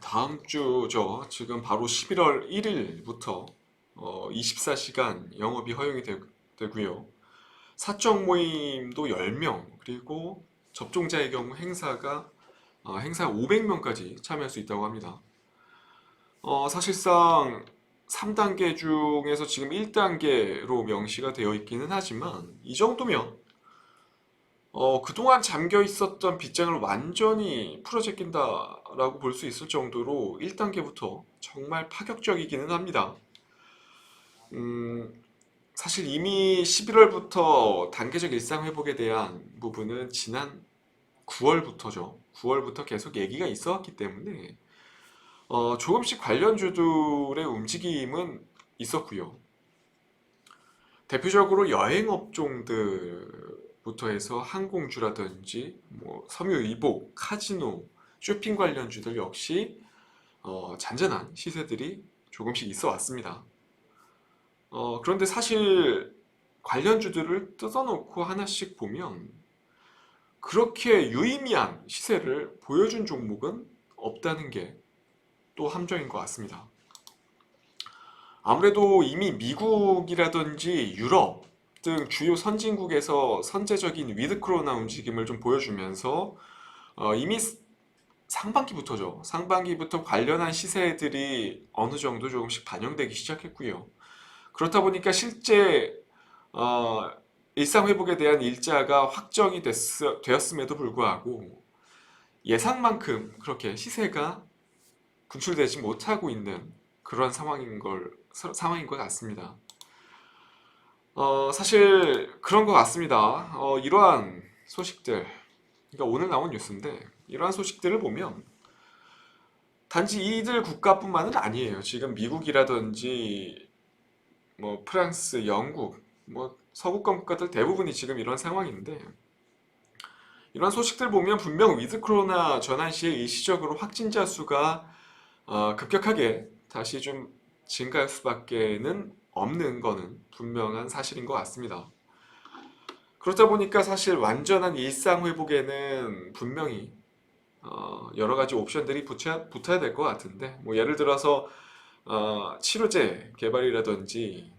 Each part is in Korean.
다음 주죠. 지금 바로 11월 1일부터 24시간 영업이 허용이 되고요. 사적 모임도 10명, 그리고 접종자의 경우 행사 500명까지 참여할 수 있다고 합니다. 사실상 3단계 중에서 지금 1단계로 명시가 되어 있기는 하지만 이 정도면 그동안 잠겨 있었던 빗장을 완전히 풀어제낀다라고 볼 수 있을 정도로 1단계부터 정말 파격적이기는 합니다. 음, 사실 이미 11월부터 단계적 일상 회복에 대한 부분은 지난 9월부터죠. 9월부터 계속 얘기가 있어 왔기 때문에 조금씩 관련주들의 움직임은 있었고요. 대표적으로 여행 업종들부터 해서 항공주라든지 섬유의복, 카지노, 쇼핑 관련주들 역시 잔잔한 시세들이 조금씩 있어 왔습니다. 그런데 사실 관련주들을 뜯어놓고 하나씩 보면 그렇게 유의미한 시세를 보여준 종목은 없다는 게 또 함정인 것 같습니다. 아무래도 이미 미국이라든지 유럽 등 주요 선진국에서 선제적인 위드 코로나 움직임을 좀 보여주면서 이미 상반기부터죠. 상반기부터 관련한 시세들이 어느 정도 조금씩 반영되기 시작했고요. 그렇다 보니까 실제 어, 일상 회복에 대한 일자가 확정이 되었음에도 불구하고 예상만큼 그렇게 시세가 분출되지 못하고 있는 그런 상황인 것 같습니다. 사실 그런 것 같습니다. 이러한 소식들, 그러니까 오늘 나온 뉴스인데 이러한 소식들을 보면 단지 이들 국가뿐만은 아니에요. 지금 미국이라든지 프랑스, 영국, 서구권 국가들 대부분이 지금 이런 상황인데 이런 소식들 보면 분명 위드 코로나 전환 시에 일시적으로 확진자 수가 급격하게 다시 좀 증가할 수밖에는 없는 거는 분명한 사실인 것 같습니다. 그렇다 보니까 사실 완전한 일상 회복에는 분명히 여러 가지 옵션들이 붙어야 될 것 같은데 예를 들어서 치료제 개발이라든지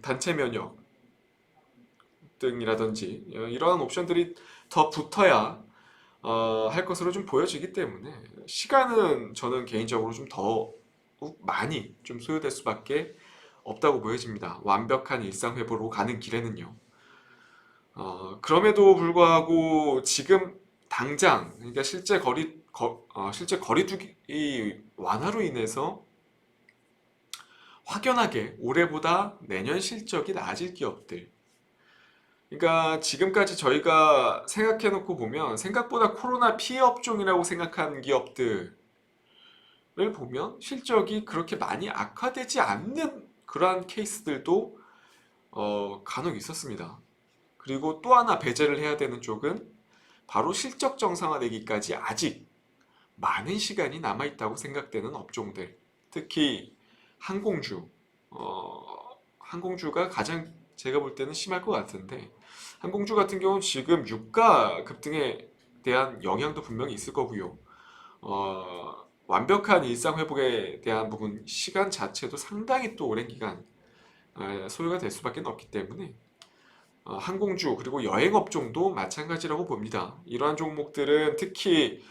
단체 면역 등이라든지 이러한 옵션들이 더 붙어야 할 것으로 좀 보여지기 때문에 시간은 저는 개인적으로 좀 더 많이 좀 소요될 수밖에 없다고 보여집니다. 완벽한 일상 회복으로 가는 길에는요. 그럼에도 불구하고 지금 당장 그러니까 실제 거리두기 완화로 인해서 확연하게 올해보다 내년 실적이 나아질 기업들. 그러니까 지금까지 저희가 생각해놓고 보면 생각보다 코로나 피해 업종이라고 생각한 기업들을 보면 실적이 그렇게 많이 악화되지 않는 그러한 케이스들도 간혹 있었습니다. 그리고 또 하나 배제를 해야 되는 쪽은 바로 실적 정상화되기까지 아직 많은 시간이 남아있다고 생각되는 업종들, 특히 항공주, 항공주가 가장 제가 볼 때는 심할 것 같은데 항공주 같은 경우는 지금 유가 급등에 대한 영향도 분명히 있을 거고요. 완벽한 일상 회복에 대한 부분 시간 자체도 상당히 또 오랜 기간 소요가 될 수밖에 없기 때문에 항공주 그리고 여행업종도 마찬가지라고 봅니다. 이러한 종목들은 특히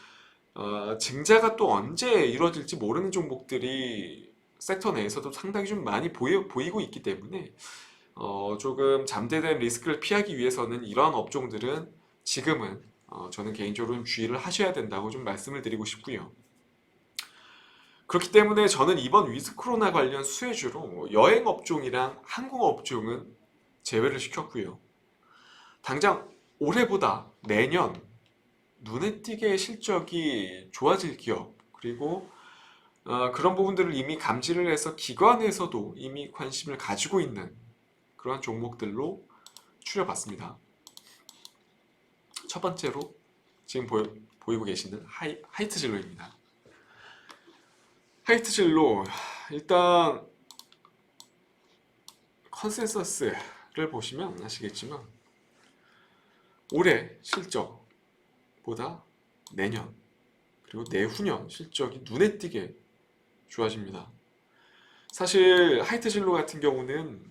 증자가 또 언제 이루어질지 모르는 종목들이 섹터 내에서도 상당히 좀 많이 보이고 있기 때문에 조금 잠재된 리스크를 피하기 위해서는 이러한 업종들은 지금은 저는 개인적으로 좀 주의를 하셔야 된다고 좀 말씀을 드리고 싶고요. 그렇기 때문에 저는 이번 위드 코로나 관련 수혜주로 여행 업종이랑 항공 업종은 제외를 시켰고요. 당장 올해보다 내년 눈에 띄게 실적이 좋아질 기업 그리고 그런 부분들을 이미 감지를 해서 기관에서도 이미 관심을 가지고 있는 그런 종목들로 추려봤습니다. 첫 번째로 지금 보이고 계시는 하이트진로입니다. 하이트진로 일단 컨센서스를 보시면 아시겠지만 올해 실적보다 내년 그리고 내후년 실적이 눈에 띄게 좋아집니다. 사실 하이트진로 같은 경우는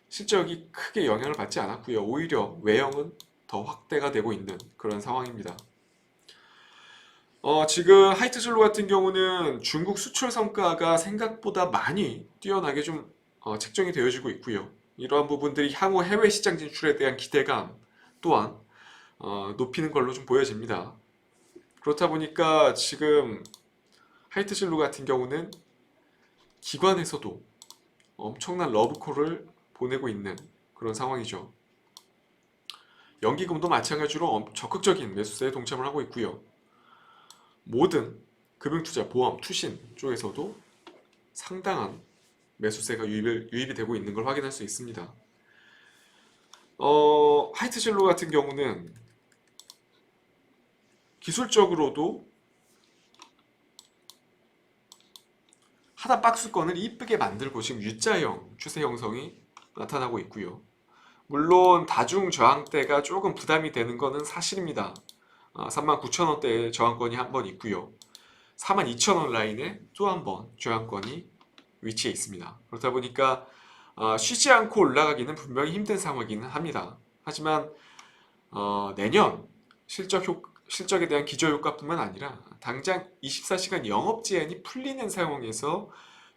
실적이 크게 영향을 받지 않았고요. 오히려 외형은 더 확대가 되고 있는 그런 상황입니다. 지금 하이트진로 같은 경우는 중국 수출 성과가 생각보다 많이 뛰어나게 좀 책정이 되어지고 있고요. 이러한 부분들이 향후 해외 시장 진출에 대한 기대감 또한 높이는 걸로 좀 보여집니다. 그렇다 보니까 지금 하이트진로 같은 경우는 기관에서도 엄청난 러브콜을 보내고 있는 그런 상황이죠. 연기금도 마찬가지로 적극적인 매수세에 동참을 하고 있고요. 모든 금융투자, 보험, 투신 쪽에서도 상당한 매수세가 유입이 되고 있는 걸 확인할 수 있습니다. 하이트진로 같은 경우는 기술적으로도 하단 박스권을 이쁘게 만들고 지금 U자형 추세 형성이 나타나고 있고요. 물론 다중 저항대가 조금 부담이 되는 것은 사실입니다. 39,000원대의 저항권이 한 번 있고요. 42,000원 라인에 또 한 번 저항권이 위치해 있습니다. 그렇다 보니까 쉬지 않고 올라가기는 분명히 힘든 상황이긴 합니다. 하지만 내년 실적에 대한 기저효과뿐만 아니라 당장 24시간 영업 제한이 풀리는 상황에서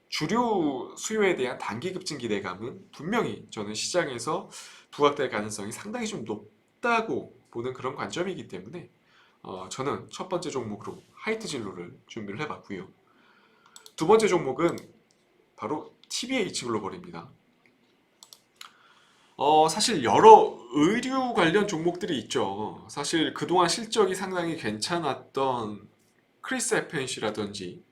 주류 수요에 대한 단기 급증 기대감은 분명히 저는 시장에서 부각될 가능성이 상당히 좀 높다고 보는 그런 관점이기 때문에 저는 첫 번째 종목으로 하이트진로를 준비를 해봤고요. 두 번째 종목은 바로 TBH 글로벌입니다. 사실 여러 의류 관련 종목들이 있죠. 사실 그동안 실적이 상당히 괜찮았던 크리스 FNC라든지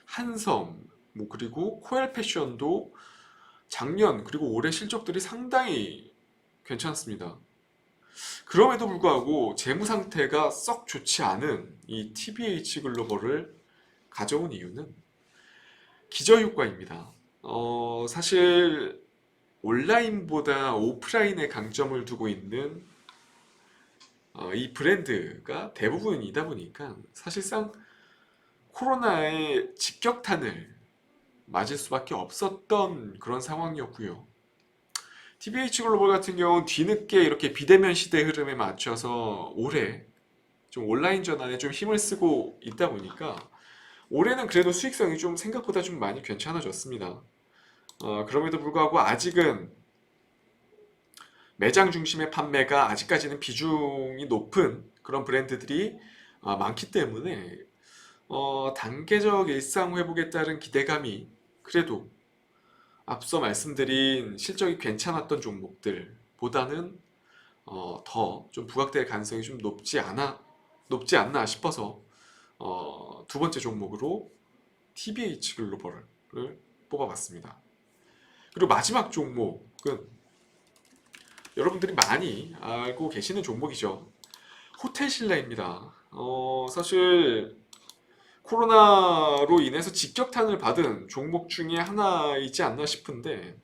한섬, 그리고 코엘 패션도 작년 그리고 올해 실적들이 상당히 괜찮습니다. 그럼에도 불구하고 재무 상태가 썩 좋지 않은 이 TBH 글로벌을 가져온 이유는 기저효과입니다. 사실 온라인보다 오프라인에 강점을 두고 있는 이 브랜드가 대부분이다 보니까 사실상 코로나의 직격탄을 맞을 수밖에 없었던 그런 상황이었고요. TBH 글로벌 같은 경우는 뒤늦게 이렇게 비대면 시대 흐름에 맞춰서 올해 좀 온라인 전환에 좀 힘을 쓰고 있다 보니까 올해는 그래도 수익성이 좀 생각보다 좀 많이 괜찮아졌습니다. 그럼에도 불구하고 아직은 매장 중심의 판매가 아직까지는 비중이 높은 그런 브랜드들이 많기 때문에 단계적 일상 회복에 따른 기대감이 그래도 앞서 말씀드린 실적이 괜찮았던 종목들보다는 더 좀 부각될 가능성이 좀 높지 않나 싶어서 두 번째 종목으로 TBH 글로벌을 뽑아봤습니다. 그리고 마지막 종목은 여러분들이 많이 알고 계시는 종목이죠. 호텔신라입니다. 사실 코로나로 인해서 직격탄을 받은 종목 중에 하나이지 않나 싶은데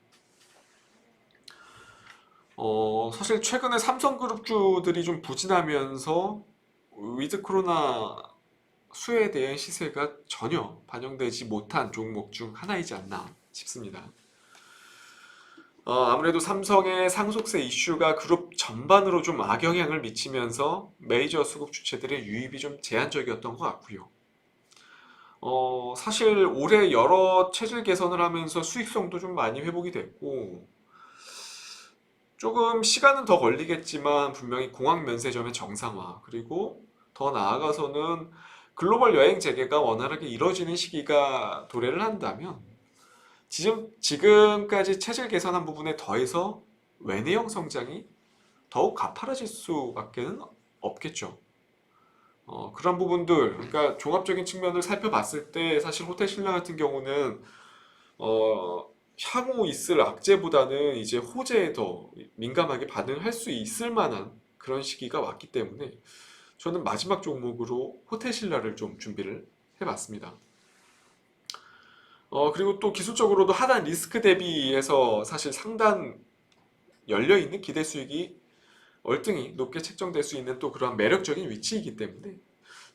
사실 최근에 삼성그룹주들이 좀 부진하면서 위드 코로나 수혜에 대한 시세가 전혀 반영되지 못한 종목 중 하나이지 않나 싶습니다. 아무래도 삼성의 상속세 이슈가 그룹 전반으로 좀 악영향을 미치면서 메이저 수급 주체들의 유입이 좀 제한적이었던 것 같고요. 사실 올해 여러 체질 개선을 하면서 수익성도 좀 많이 회복이 됐고 조금 시간은 더 걸리겠지만 분명히 공항 면세점의 정상화 그리고 더 나아가서는 글로벌 여행 재개가 원활하게 이뤄지는 시기가 도래를 한다면 지금까지 체질 개선한 부분에 더해서 외내형 성장이 더욱 가파라질 수밖에 없겠죠. 그런 부분들, 그러니까 종합적인 측면을 살펴봤을 때 사실 호텔신라 같은 경우는 향후 있을 악재보다는 이제 호재에 더 민감하게 반응할 수 있을 만한 그런 시기가 왔기 때문에 저는 마지막 종목으로 호텔신라를 좀 준비를 해봤습니다. 그리고 또 기술적으로도 하단 리스크 대비해서 사실 상단 열려있는 기대 수익이 월등히 높게 책정될 수 있는 또 그런 매력적인 위치이기 때문에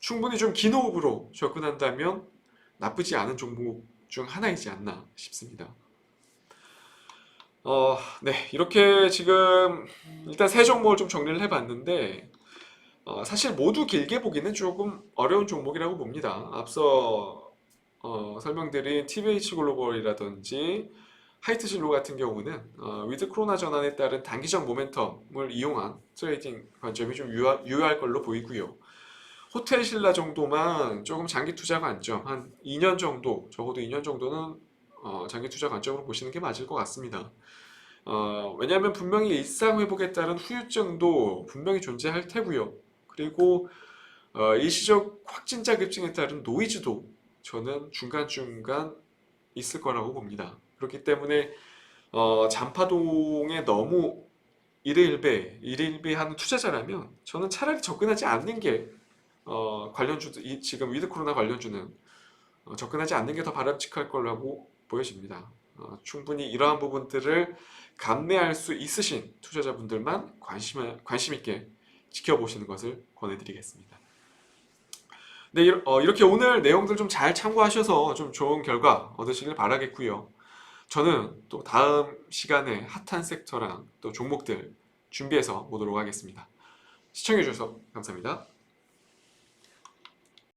충분히 좀 긴 호흡으로 접근한다면 나쁘지 않은 종목 중 하나이지 않나 싶습니다. 네, 이렇게 지금 일단 세 종목을 좀 정리를 해봤는데 사실 모두 길게 보기는 조금 어려운 종목이라고 봅니다. 앞서 설명드린 TBH 글로벌이라든지 하이트진로 같은 경우는 위드 코로나 전환에 따른 단기적 모멘텀을 이용한 트레이딩 관점이 좀 유효할 걸로 보이고요. 호텔 신라 정도만 조금 장기 투자 관점, 한 2년 정도, 적어도 2년 정도는 장기 투자 관점으로 보시는 게 맞을 것 같습니다. 왜냐하면 분명히 일상 회복에 따른 후유증도 분명히 존재할 테고요. 그리고 일시적 확진자 급증에 따른 노이즈도 저는 중간중간 있을 거라고 봅니다. 그렇기 때문에 잔파동에 너무 일희일비하는 투자자라면 저는 차라리 접근하지 않는 게 관련주 지금 위드 코로나 관련주는 접근하지 않는 게 더 바람직할 거라고 보여집니다. 충분히 이러한 부분들을 감내할 수 있으신 투자자분들만 관심 있게 지켜보시는 것을 권해드리겠습니다. 네, 이렇게 오늘 내용들 좀 잘 참고하셔서 좀 좋은 결과 얻으시길 바라겠고요. 저는 또 다음 시간에 핫한 섹터랑 또 종목들 준비해서 보도록 하겠습니다. 시청해주셔서 감사합니다.